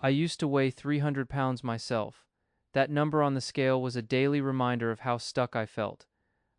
I used to weigh 300 pounds myself. That number on the scale was a daily reminder of how stuck I felt.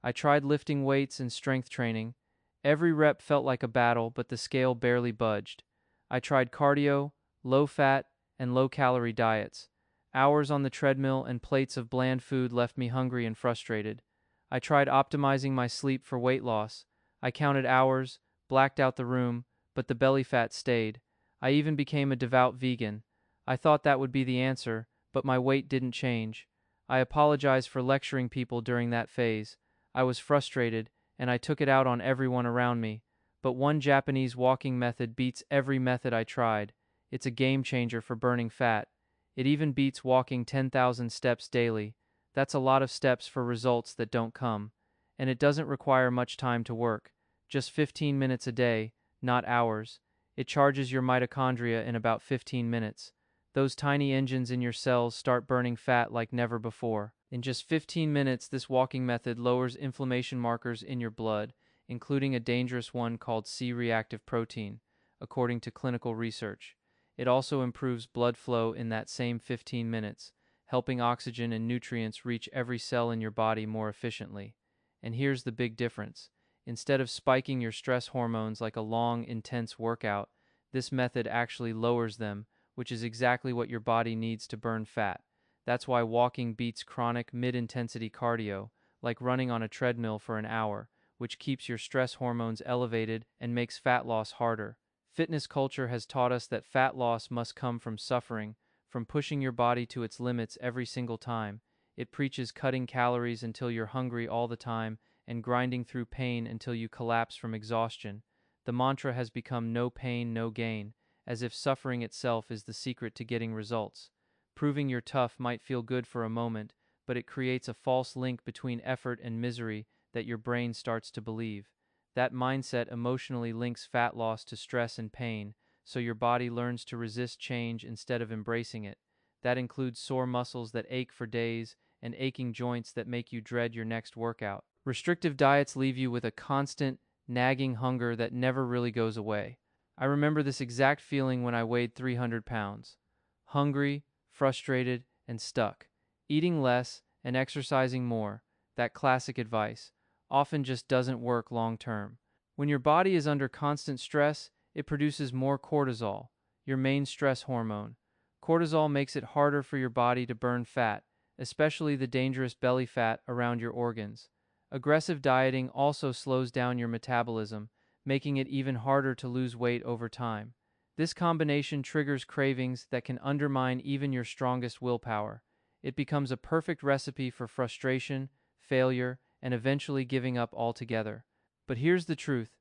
I tried lifting weights and strength training. Every rep felt like a battle, but the scale barely budged. I tried cardio, low-fat, and low-calorie diets. Hours on the treadmill and plates of bland food left me hungry and frustrated. I tried optimizing my sleep for weight loss. I counted hours, blacked out the room, but the belly fat stayed. I even became a devout vegan. I thought that would be the answer, but my weight didn't change. I apologize for lecturing people during that phase. I was frustrated, and I took it out on everyone around me. But one Japanese walking method beats every method I tried. It's a game changer for burning fat. It even beats walking 10,000 steps daily. That's a lot of steps for results that don't come. And it doesn't require much time to work. Just 15 minutes a day, not hours. It charges your mitochondria in about 15 minutes. Those tiny engines in your cells start burning fat like never before. In just 15 minutes, this walking method lowers inflammation markers in your blood, including a dangerous one called C-reactive protein, according to clinical research. It also improves blood flow in that same 15 minutes, helping oxygen and nutrients reach every cell in your body more efficiently. And here's the big difference. Instead of spiking your stress hormones like a long, intense workout, this method actually lowers them, which is exactly what your body needs to burn fat. That's why walking beats chronic mid-intensity cardio, like running on a treadmill for an hour, which keeps your stress hormones elevated and makes fat loss harder. Fitness culture has taught us that fat loss must come from suffering, from pushing your body to its limits every single time. It preaches cutting calories until you're hungry all the time and grinding through pain until you collapse from exhaustion. The mantra has become no pain, no gain, as if suffering itself is the secret to getting results. Proving you're tough might feel good for a moment, but it creates a false link between effort and misery that your brain starts to believe. That mindset emotionally links fat loss to stress and pain, so your body learns to resist change instead of embracing it. That includes sore muscles that ache for days and aching joints that make you dread your next workout. Restrictive diets leave you with a constant, nagging hunger that never really goes away. I remember this exact feeling when I weighed 300 pounds. Hungry, frustrated, and stuck. Eating less and exercising more, that classic advice, often just doesn't work long term. When your body is under constant stress, it produces more cortisol, your main stress hormone. Cortisol makes it harder for your body to burn fat, especially the dangerous belly fat around your organs. Aggressive dieting also slows down your metabolism, making it even harder to lose weight over time. This combination triggers cravings that can undermine even your strongest willpower. It becomes a perfect recipe for frustration, failure, and eventually giving up altogether. But here's the truth.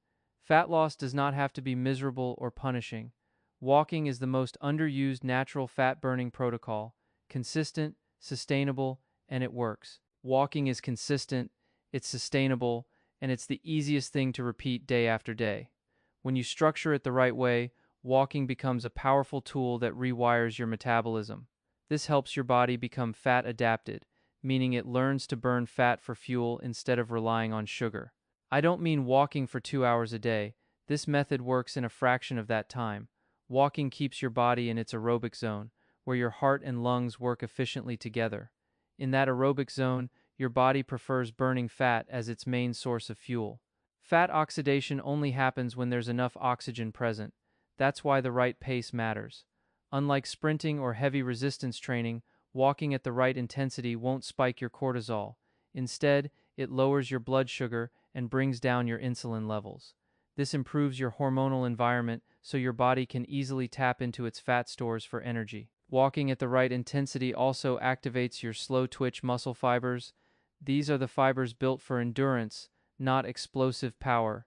Fat loss does not have to be miserable or punishing. Walking is the most underused natural fat-burning protocol. Consistent, sustainable, and it works. Walking is consistent, it's sustainable, and it's the easiest thing to repeat day after day. When you structure it the right way, walking becomes a powerful tool that rewires your metabolism. This helps your body become fat adapted, meaning it learns to burn fat for fuel instead of relying on sugar. I don't mean walking for 2 hours a day. This method works in a fraction of that time. Walking keeps your body in its aerobic zone, where your heart and lungs work efficiently together. In that aerobic zone, your body prefers burning fat as its main source of fuel. Fat oxidation only happens when there's enough oxygen present. That's why the right pace matters. Unlike sprinting or heavy resistance training, walking at the right intensity won't spike your cortisol. Instead, it lowers your blood sugar and brings down your insulin levels. This improves your hormonal environment so your body can easily tap into its fat stores for energy. Walking at the right intensity also activates your slow-twitch muscle fibers. These are the fibers built for endurance, not explosive power.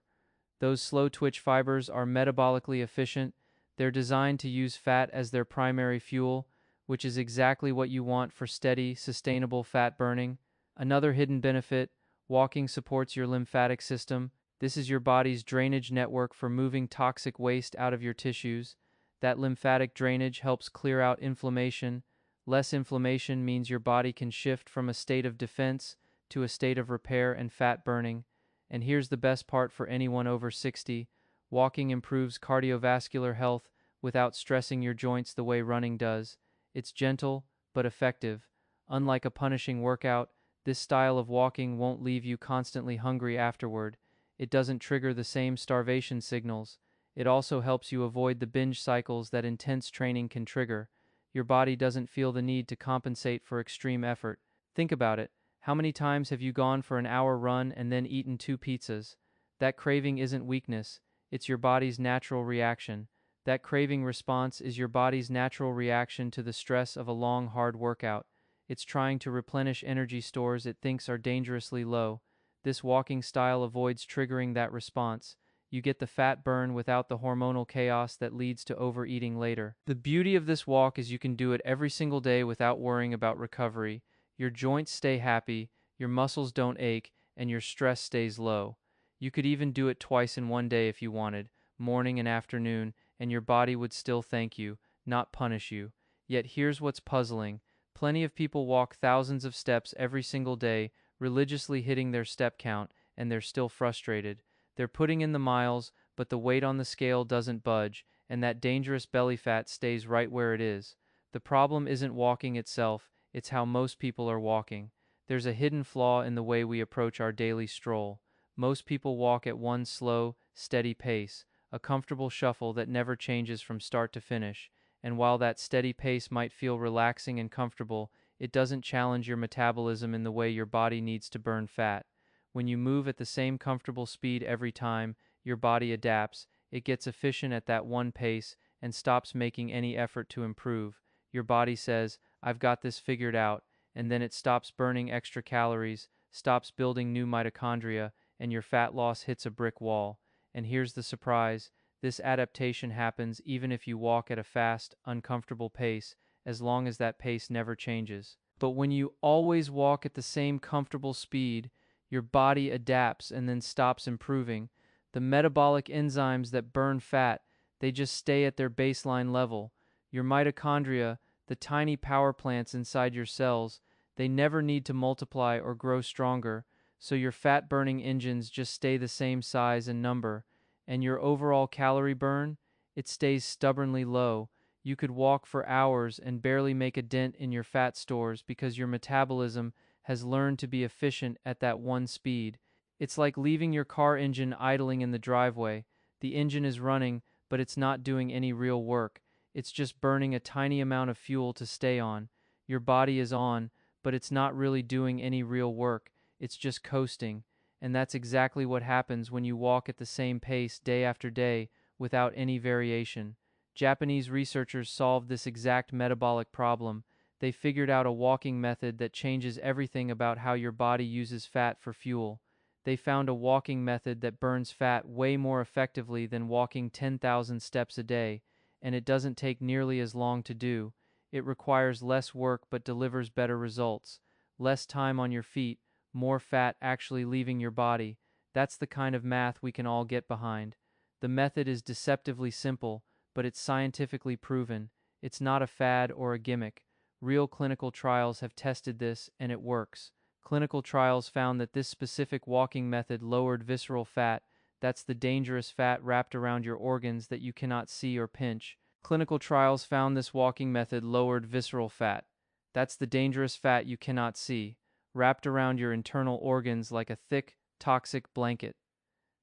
Those slow-twitch fibers are metabolically efficient. They're designed to use fat as their primary fuel, which is exactly what you want for steady, sustainable fat burning. Another hidden benefit, walking supports your lymphatic system. This is your body's drainage network for moving toxic waste out of your tissues. That lymphatic drainage helps clear out inflammation. Less inflammation means your body can shift from a state of defense to a state of repair and fat burning. And here's the best part for anyone over 60. Walking improves cardiovascular health without stressing your joints the way running does. It's gentle, but effective. Unlike a punishing workout, this style of walking won't leave you constantly hungry afterward. It doesn't trigger the same starvation signals. It also helps you avoid the binge cycles that intense training can trigger. Your body doesn't feel the need to compensate for extreme effort. Think about it. How many times have you gone for an hour run and then eaten 2 pizzas? That craving isn't weakness, it's your body's natural reaction. That craving response is your body's natural reaction to the stress of a long, hard workout. It's trying to replenish energy stores it thinks are dangerously low. This walking style avoids triggering that response. You get the fat burn without the hormonal chaos that leads to overeating later. The beauty of this walk is you can do it every single day without worrying about recovery. Your joints stay happy, your muscles don't ache, and your stress stays low. You could even do it twice in one day if you wanted, morning and afternoon, and your body would still thank you, not punish you. Yet here's what's puzzling. Plenty of people walk thousands of steps every single day, religiously hitting their step count, and they're still frustrated. They're putting in the miles, but the weight on the scale doesn't budge, and that dangerous belly fat stays right where it is. The problem isn't walking itself, it's how most people are walking. There's a hidden flaw in the way we approach our daily stroll. Most people walk at one slow, steady pace, a comfortable shuffle that never changes from start to finish. And while that steady pace might feel relaxing and comfortable, it doesn't challenge your metabolism in the way your body needs to burn fat. When you move at the same comfortable speed every time, your body adapts, it gets efficient at that one pace, and stops making any effort to improve. Your body says, I've got this figured out, and then it stops burning extra calories, stops building new mitochondria, and your fat loss hits a brick wall. And here's the surprise. This adaptation happens even if you walk at a fast, uncomfortable pace, as long as that pace never changes. But when you always walk at the same comfortable speed, your body adapts and then stops improving. The metabolic enzymes that burn fat, they just stay at their baseline level. Your mitochondria, the tiny power plants inside your cells, they never need to multiply or grow stronger, so your fat-burning engines just stay the same size and number. And your overall calorie burn, it stays stubbornly low. You could walk for hours and barely make a dent in your fat stores because your metabolism has learned to be efficient at that one speed. It's like leaving your car engine idling in the driveway. The engine is running, but it's not doing any real work. It's just burning a tiny amount of fuel to stay on. Your body is on, but it's not really doing any real work. It's just coasting. And that's exactly what happens when you walk at the same pace day after day without any variation. Japanese researchers solved this exact metabolic problem. They figured out a walking method that changes everything about how your body uses fat for fuel. They found a walking method that burns fat way more effectively than walking 10,000 steps a day, and it doesn't take nearly as long to do. It requires less work but delivers better results. Less time on your feet, more fat actually leaving your body. That's the kind of math we can all get behind. The method is deceptively simple, but it's scientifically proven. It's not a fad or a gimmick. Real clinical trials have tested this, and it works. Clinical trials found that this specific walking method lowered visceral fat, that's the dangerous fat wrapped around your organs that you cannot see or pinch. Clinical trials found this walking method lowered visceral fat. That's the dangerous fat you cannot see, wrapped around your internal organs like a thick, toxic blanket.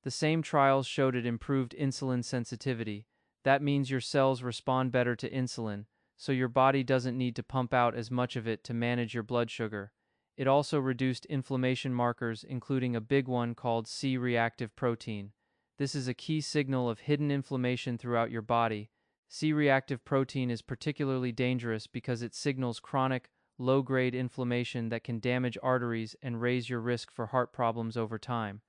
The same trials showed it improved insulin sensitivity. That means your cells respond better to insulin, so your body doesn't need to pump out as much of it to manage your blood sugar. It also reduced inflammation markers, including a big one called C-reactive protein. This is a key signal of hidden inflammation throughout your body. C-reactive protein is particularly dangerous because it signals chronic, low-grade inflammation that can damage arteries and raise your risk for heart problems over time.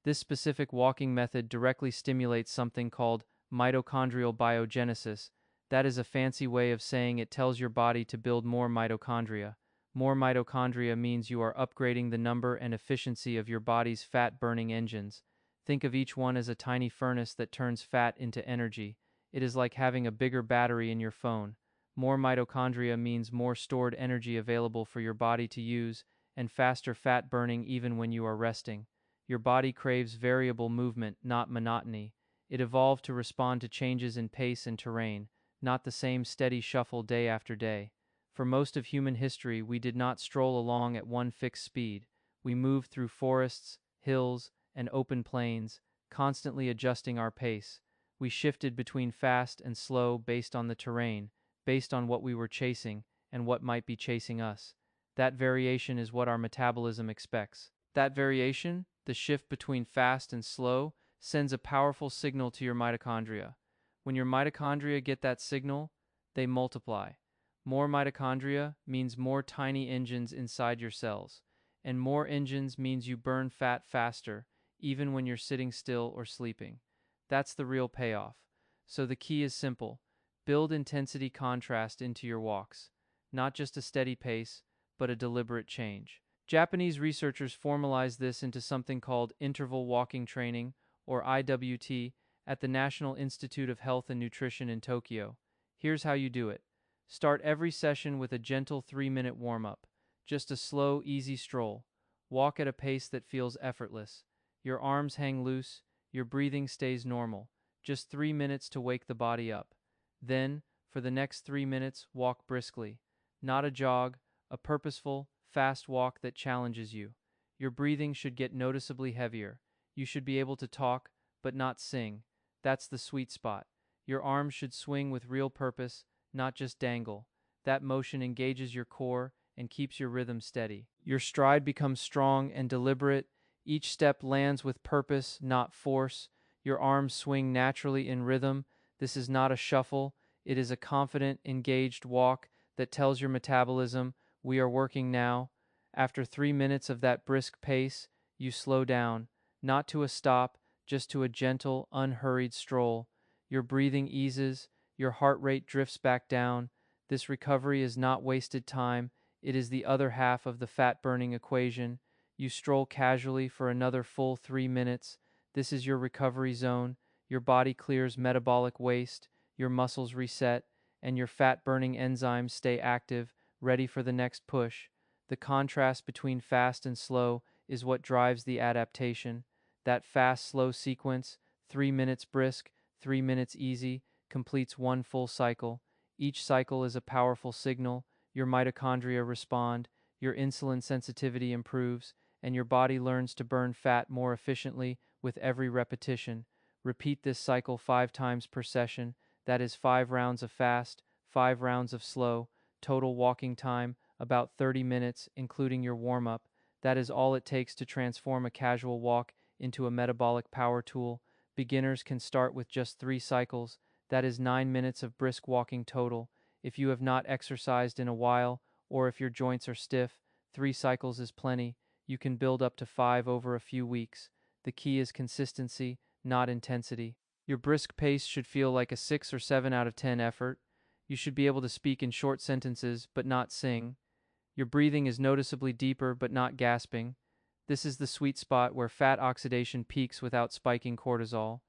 This specific walking method directly stimulates something called mitochondrial biogenesis. That is a fancy way of saying it tells your body to build more mitochondria. More mitochondria means you are upgrading the number and efficiency of your body's fat-burning engines. Think of each one as a tiny furnace that turns fat into energy. It is like having a bigger battery in your phone. More mitochondria means more stored energy available for your body to use, and faster fat burning even when you are resting. Your body craves variable movement, not monotony. It evolved to respond to changes in pace and terrain. not the same steady shuffle day after day. For most of human history, we did not stroll along at one fixed speed. We moved through forests, hills, and open plains, constantly adjusting our pace. We shifted between fast and slow based on the terrain, based on what we were chasing and what might be chasing us. That variation is what our metabolism expects. That variation, the shift between fast and slow, sends a powerful signal to your mitochondria. When your mitochondria get that signal, they multiply. More mitochondria means more tiny engines inside your cells, and more engines means you burn fat faster, even when you're sitting still or sleeping. That's the real payoff. So the key is simple. Build intensity contrast into your walks. Not just a steady pace, but a deliberate change. Japanese researchers formalized this into something called interval walking training, or IWT, at the National Institute of Health and Nutrition in Tokyo. Here's how you do it. Start every session with a gentle 3-minute warm-up. Just a slow, easy stroll. Walk at a pace that feels effortless. Your arms hang loose, your breathing stays normal. Just 3 minutes to wake the body up. Then, for the next 3 minutes, walk briskly. Not a jog, a purposeful, fast walk that challenges you. Your breathing should get noticeably heavier. You should be able to talk, but not sing. That's the sweet spot. Your arms should swing with real purpose, not just dangle. That motion engages your core and keeps your rhythm steady. Your stride becomes strong and deliberate. Each step lands with purpose, not force. Your arms swing naturally in rhythm. This is not a shuffle. It is a confident, engaged walk that tells your metabolism, we are working now. After 3 minutes of that brisk pace, you slow down, not to a stop, just to a gentle, unhurried stroll. Your breathing eases, your heart rate drifts back down. This recovery is not wasted time. It is the other half of the fat-burning equation. You stroll casually for another full 3 minutes. This is your recovery zone. Your body clears metabolic waste, your muscles reset, and your fat-burning enzymes stay active, ready for the next push. The contrast between fast and slow is what drives the adaptation. That fast-slow sequence, 3 minutes brisk, 3 minutes easy, completes one full cycle. Each cycle is a powerful signal. Your mitochondria respond, your insulin sensitivity improves, and your body learns to burn fat more efficiently with every repetition. Repeat this cycle 5 times per session. That is 5 rounds of fast, 5 rounds of slow. Total walking time, about 30 minutes, including your warm-up. That is all it takes to transform a casual walk into a metabolic power tool. Beginners can start with just 3 cycles. That is 9 minutes of brisk walking total. If you have not exercised in a while, or if your joints are stiff, 3 cycles is plenty. You can build up to 5 over a few weeks. The key is consistency, not intensity. Your brisk pace should feel like a 6 or 7 out of 10 effort. You should be able to speak in short sentences, but not sing. Your breathing is noticeably deeper, but not gasping. This is the sweet spot where fat oxidation peaks without spiking cortisol.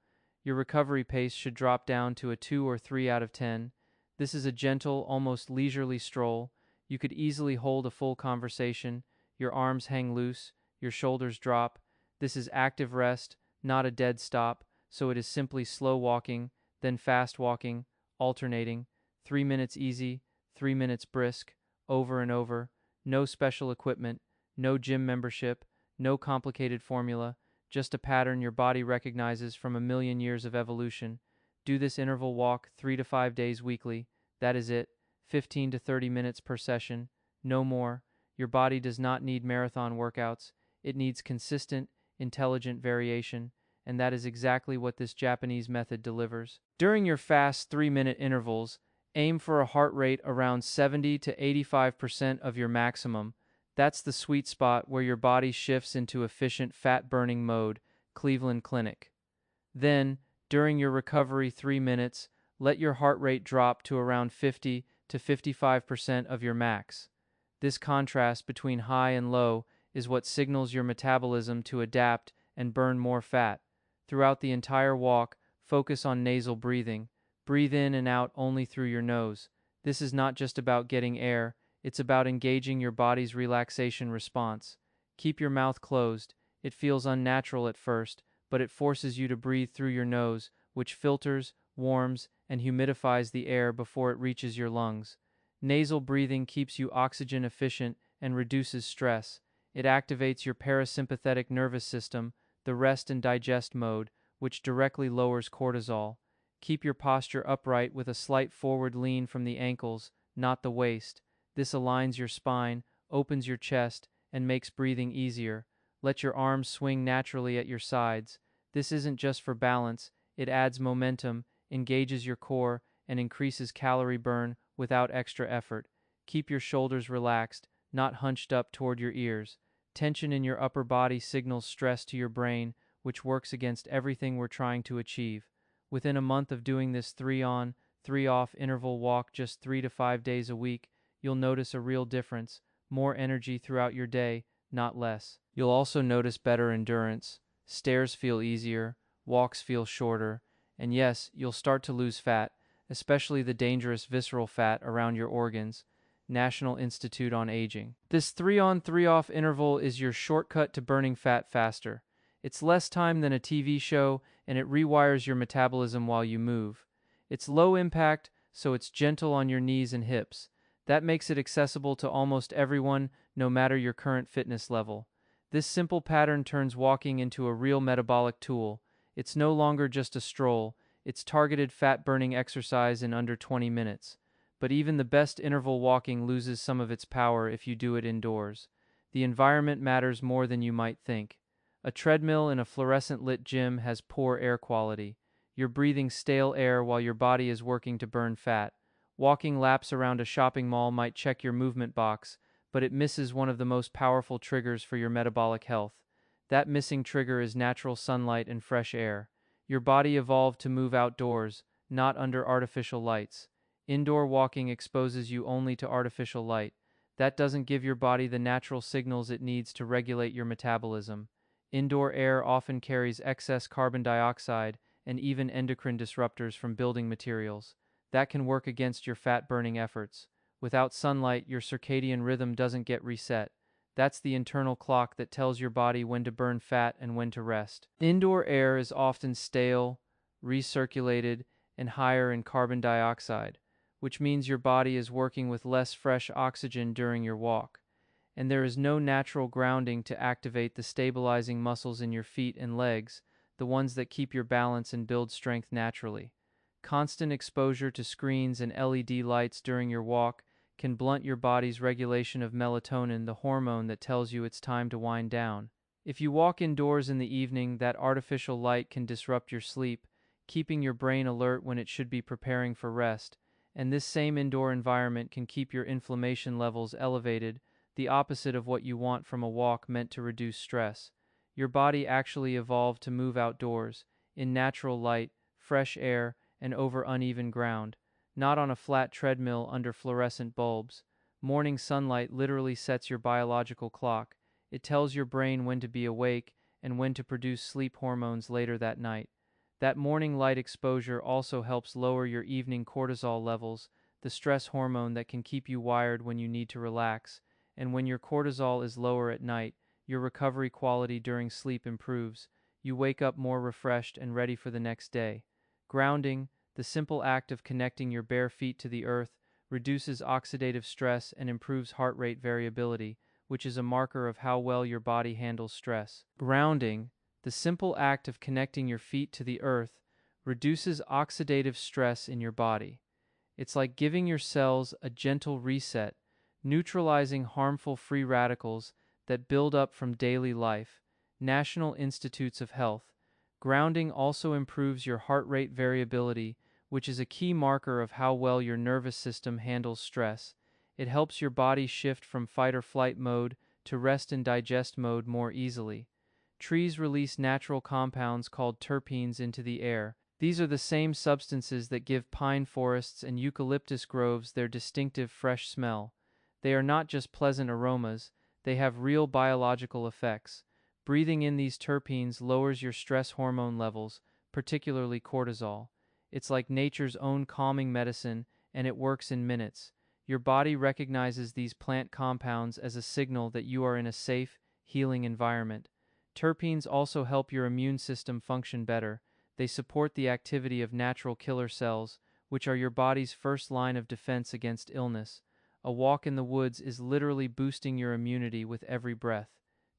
Your recovery pace should drop down to a 2 or 3 out of 10. This is a gentle, almost leisurely stroll. You could easily hold a full conversation. Your arms hang loose, your shoulders drop. This is active rest, not a dead stop, so it is simply slow walking, then fast walking, alternating. 3 minutes easy, 3 minutes brisk, over and over. No special equipment, no gym membership, no complicated formula, just a pattern your body recognizes from a million years of evolution. Do this interval walk 3 to 5 days weekly. That is it. 15 to 30 minutes per session. No more. Your body does not need marathon workouts. It needs consistent, intelligent variation, and that is exactly what this Japanese method delivers. During your fast 3-minute intervals, aim for a heart rate around 70 to 85% of your maximum. That's the sweet spot where your body shifts into efficient fat-burning mode. Cleveland Clinic. Then, during your recovery 3 minutes, let your heart rate drop to around 50 to 55% of your max. This contrast between high and low is what signals your metabolism to adapt and burn more fat. Throughout the entire walk, focus on nasal breathing. Breathe in and out only through your nose. This is not just about getting air, it's about engaging your body's relaxation response. Keep your mouth closed. It feels unnatural at first, but it forces you to breathe through your nose, which filters, warms, and humidifies the air before it reaches your lungs. Nasal breathing keeps you oxygen efficient and reduces stress. It activates your parasympathetic nervous system, the rest and digest mode, which directly lowers cortisol. Keep your posture upright with a slight forward lean from the ankles, not the waist. This aligns your spine, opens your chest, and makes breathing easier. Let your arms swing naturally at your sides. This isn't just for balance, it adds momentum, engages your core, and increases calorie burn without extra effort. Keep your shoulders relaxed, not hunched up toward your ears. Tension in your upper body signals stress to your brain, which works against everything we're trying to achieve. Within a month of doing this 3 on, 3 off interval walk just 3 to 5 days a week, you'll notice a real difference, more energy throughout your day, not less. You'll also notice better endurance. Stairs feel easier, walks feel shorter, and yes, you'll start to lose fat, especially the dangerous visceral fat around your organs. National Institute on Aging. This 3 on 3 off interval is your shortcut to burning fat faster. It's less time than a TV show, and it rewires your metabolism while you move. It's low impact, so it's gentle on your knees and hips. That makes it accessible to almost everyone, no matter your current fitness level. This simple pattern turns walking into a real metabolic tool. It's no longer just a stroll, it's targeted fat-burning exercise in under 20 minutes. But even the best interval walking loses some of its power if you do it indoors. The environment matters more than you might think. A treadmill in a fluorescent-lit gym has poor air quality. You're breathing stale air while your body is working to burn fat. Walking laps around a shopping mall might check your movement box, but it misses one of the most powerful triggers for your metabolic health. That missing trigger is natural sunlight and fresh air. Your body evolved to move outdoors, not under artificial lights. Indoor walking exposes you only to artificial light. That doesn't give your body the natural signals it needs to regulate your metabolism. Indoor air often carries excess carbon dioxide and even endocrine disruptors from building materials. That can work against your fat-burning efforts. Without sunlight, your circadian rhythm doesn't get reset. That's the internal clock that tells your body when to burn fat and when to rest. Indoor air is often stale, recirculated, and higher in carbon dioxide, which means your body is working with less fresh oxygen during your walk. And there is no natural grounding to activate the stabilizing muscles in your feet and legs, the ones that keep your balance and build strength naturally. Constant exposure to screens and LED lights during your walk can blunt your body's regulation of melatonin, the hormone that tells you it's time to wind down. If you walk indoors in the evening, that artificial light can disrupt your sleep, keeping your brain alert when it should be preparing for rest. And this same indoor environment can keep your inflammation levels elevated, the opposite of what you want from a walk meant to reduce stress. Your body actually evolved to move outdoors, in natural light, fresh air, and over uneven ground, not on a flat treadmill under fluorescent bulbs. Morning sunlight literally sets your biological clock. It tells your brain when to be awake and when to produce sleep hormones later that night. That morning light exposure also helps lower your evening cortisol levels, the stress hormone that can keep you wired when you need to relax. And when your cortisol is lower at night, your recovery quality during sleep improves. You wake up more refreshed and ready for the next day. Grounding, the simple act of connecting your bare feet to the earth, reduces oxidative stress and improves heart rate variability, which is a marker of how well your body handles stress. Grounding, the simple act of connecting your feet to the earth, reduces oxidative stress in your body. It's like giving your cells a gentle reset, neutralizing harmful free radicals that build up from daily life. National Institutes of Health. Grounding also improves your heart rate variability, which is a key marker of how well your nervous system handles stress. It helps your body shift from fight or flight mode to rest and digest mode more easily. Trees release natural compounds called terpenes into the air. These are the same substances that give pine forests and eucalyptus groves their distinctive fresh smell. They are not just pleasant aromas, they have real biological effects. Breathing in these terpenes lowers your stress hormone levels, particularly cortisol. It's like nature's own calming medicine, and it works in minutes. Your body recognizes these plant compounds as a signal that you are in a safe, healing environment. Terpenes also help your immune system function better. They support the activity of natural killer cells, which are your body's first line of defense against illness. A walk in the woods is literally boosting your immunity with every breath.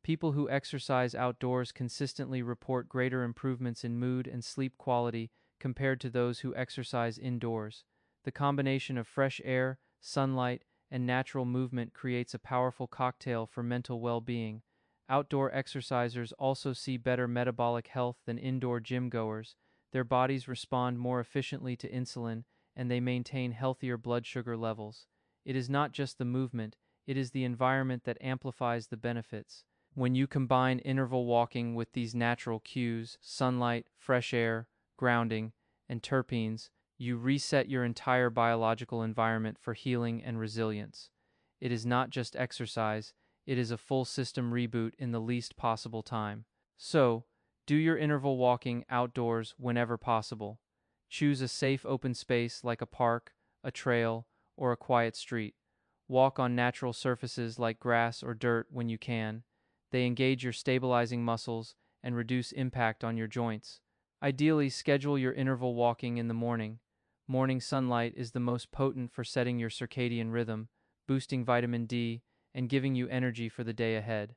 People who exercise outdoors consistently report greater improvements in mood and sleep quality compared to those who exercise indoors. The combination of fresh air, sunlight, and natural movement creates a powerful cocktail for mental well-being. Outdoor exercisers also see better metabolic health than indoor gym goers. Their bodies respond more efficiently to insulin, and they maintain healthier blood sugar levels. It is not just the movement, it is the environment that amplifies the benefits. When you combine interval walking with these natural cues, sunlight, fresh air, grounding, and terpenes, you reset your entire biological environment for healing and resilience. It is not just exercise, it is a full system reboot in the least possible time. So, do your interval walking outdoors whenever possible. Choose a safe open space like a park, a trail, or a quiet street. Walk on natural surfaces like grass or dirt when you can. They engage your stabilizing muscles and reduce impact on your joints. Ideally, schedule your interval walking in the morning. Morning sunlight is the most potent for setting your circadian rhythm, boosting vitamin D, and giving you energy for the day ahead.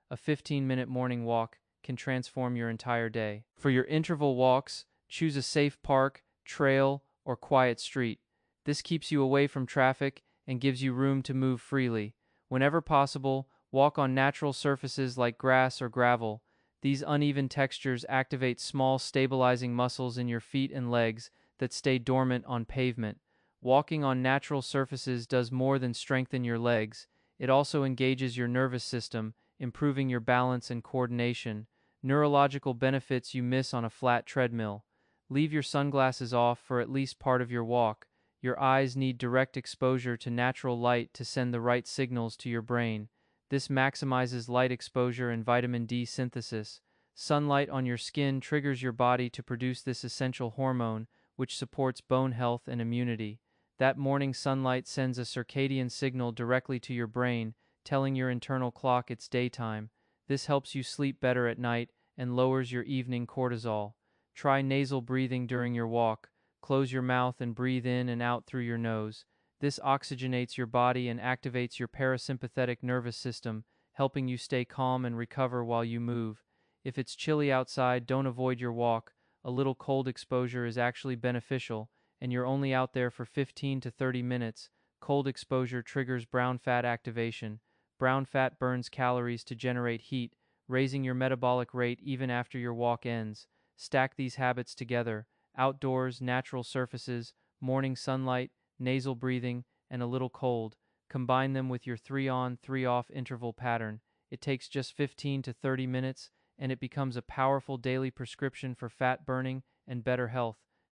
A 15-minute morning walk can transform your entire day. For your interval walks, choose a safe park, trail, or quiet street. This keeps you away from traffic and gives you room to move freely. Whenever possible, walk on natural surfaces like grass or gravel. These uneven textures activate small stabilizing muscles in your feet and legs that stay dormant on pavement. Walking on natural surfaces does more than strengthen your legs. It also engages your nervous system, improving your balance and coordination. Neurological benefits you miss on a flat treadmill. Leave your sunglasses off for at least part of your walk. Your eyes need direct exposure to natural light to send the right signals to your brain. This maximizes light exposure and vitamin D synthesis. Sunlight on your skin triggers your body to produce this essential hormone, which supports bone health and immunity. That morning sunlight sends a circadian signal directly to your brain, telling your internal clock it's daytime. This helps you sleep better at night and lowers your evening cortisol. Try nasal breathing during your walk. Close your mouth and breathe in and out through your nose. This oxygenates your body and activates your parasympathetic nervous system, helping you stay calm and recover while you move. If it's chilly outside, don't avoid your walk. A little cold exposure is actually beneficial, and you're only out there for 15 to 30 minutes. Cold exposure triggers brown fat activation. Brown fat burns calories to generate heat, raising your metabolic rate even after your walk ends. Stack these habits together: outdoors, natural surfaces, morning sunlight, nasal breathing, and a little cold. Combine them with your 3-on, 3-off interval pattern. It takes just 15 to 30 minutes, and it becomes a powerful daily prescription for fat burning and better health.